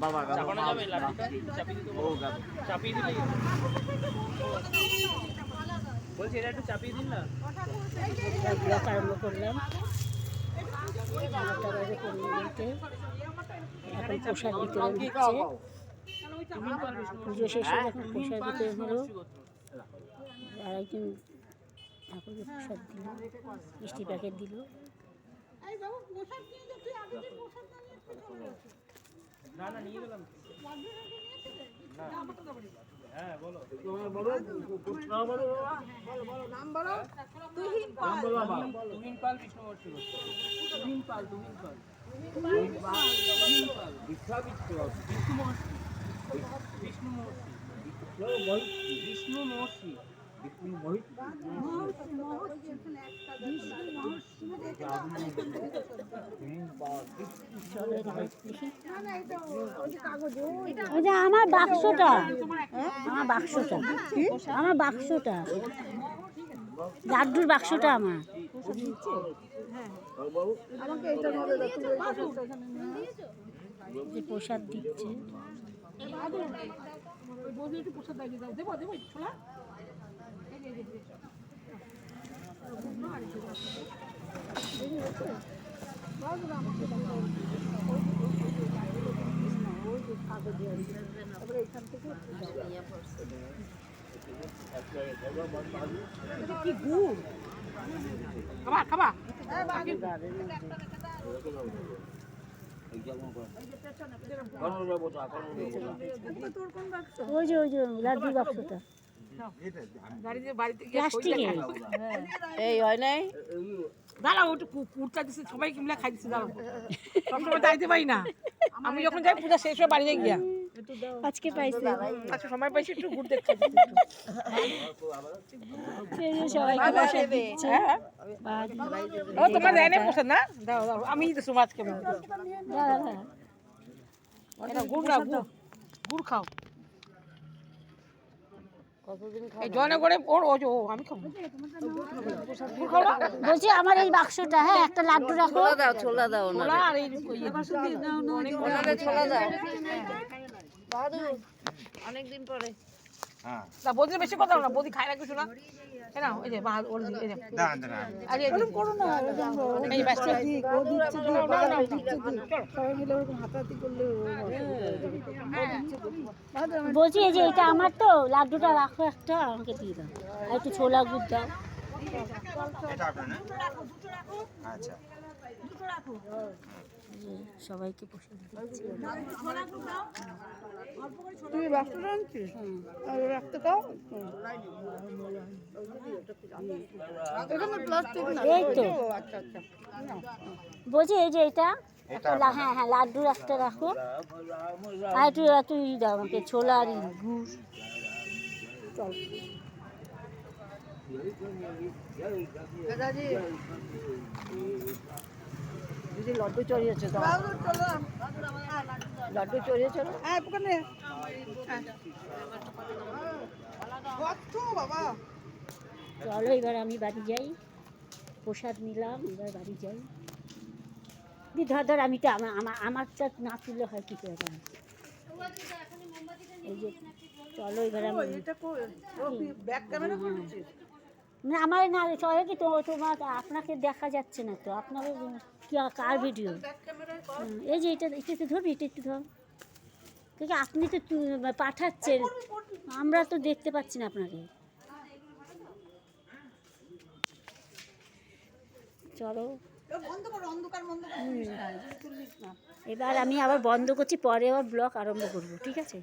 বাবা চাপানো যাবে লাড্ডুটা চাপিয়ে দিতে বলো চাপিয়ে দিলেই বলছি এটা একটু চাপিয়ে দিন না ব্লক আরম্ভ করলাম 11টা বাজে 15 মিনিটে। এখন প্রসাদ বিতরণ হচ্ছে। পুজো শেষ হয়ে এখন প্রসাদ বিতরণ হলো। আর একজন ঠাকুরকে প্রসাদ দিল, মিষ্টি প্যাকেট দিল। না না নিয়ে গেলাম হ্যাঁ বলো তুহিন পাল বিষ্ণুমূর্তি বিষ্ণুমূর্তি আমার বাক্সটা, আমার বাক্সটা, আমার বাক্সটা, লাড্ডুর বাক্সটা আমার। প্রসাদ দিচ্ছে। কি গুড় খাবা খাবা ওই যে লাড্ডুর বাক্সটা প্লাস্টিকের। এই হয় নাই দাঁড়াও ওটা কুর্তা দিচ্ছে সবাই কিমলা খাই দিচ্ছে দাঁড়াও সবসময় যাইতে পারি না আমি যখন যাই পূজা শেষ হয়ে বাড়ি যাই গিয়া আজকে পাইছে, আচ্ছা সময় পাইছি একটু ঘুর দেখতে সবাইকে প্রসাদ দিচ্ছে। ও তোমার দেয় না প্রসাদ না দাও দাও আমি দিচ্ছি মাছকে এটা গুড় না গুড় খাও এই জনে করে ওর ও আমি খাবো বলছি আমার এই বাক্সটা, হ্যাঁ একটা লাড্ডু রাখো। ছোলা দাও ছোলা আর এই ছোলা দাও অনেকদিন পরে হ্যাঁ না বৌদি বেশি কথা না বৌদি খায় না কিছু না না ওই যে ওর এই যে আরে করো না এই ব্যস্ত সবাই মিলে ওরকম হাতাহাতি করলে বলছি এই যে এটা আমার, তো লাড্ডুটা রাখো একটা, আমাকে দিয়ে দাও। আর একটু ছোলা গুড় দাও। এটা আপনার না আচ্ছা সবাইকে প্রসাদ দিচ্ছি। তুই বাক্সটা আনছিস আর রাখতে দাও এখানে প্লাস্টিক না এই তো আচ্ছা আচ্ছা বলছি এই যে এটা হ্যাঁ হ্যাঁ লাড্ডুর একটা রাখো। আর একটু দাও আমাকে ছোলা আর গুড়। চল দাদাজি দিদি লাড্ডু চড়িয়েছে তো লাড্ডু চড়িয়েছে হ্যাঁ ওখানে বাবা চলো এবার আমি বাড়ি যাই। প্রসাদ নিলাম, এবার বাড়ি যাই। দি ধর আমি তো আমারটা না তুললে হয় কি করে? এই যে চলো এবার আমি না আমার না চলে কি তোমার আপনাকে দেখা যাচ্ছে না তো, আপনাদের কি কার ভিডিও? এই যে এটা একটু ধরবি, এটা একটু ধর, কিন্তু আপনি তো পাঠাচ্ছেন, আমরা তো দেখতে পাচ্ছি না আপনাকে। চলো এবার আমি আবার বন্ধ করছি, পরে আবার ব্লগ আরম্ভ করবো, ঠিক আছে?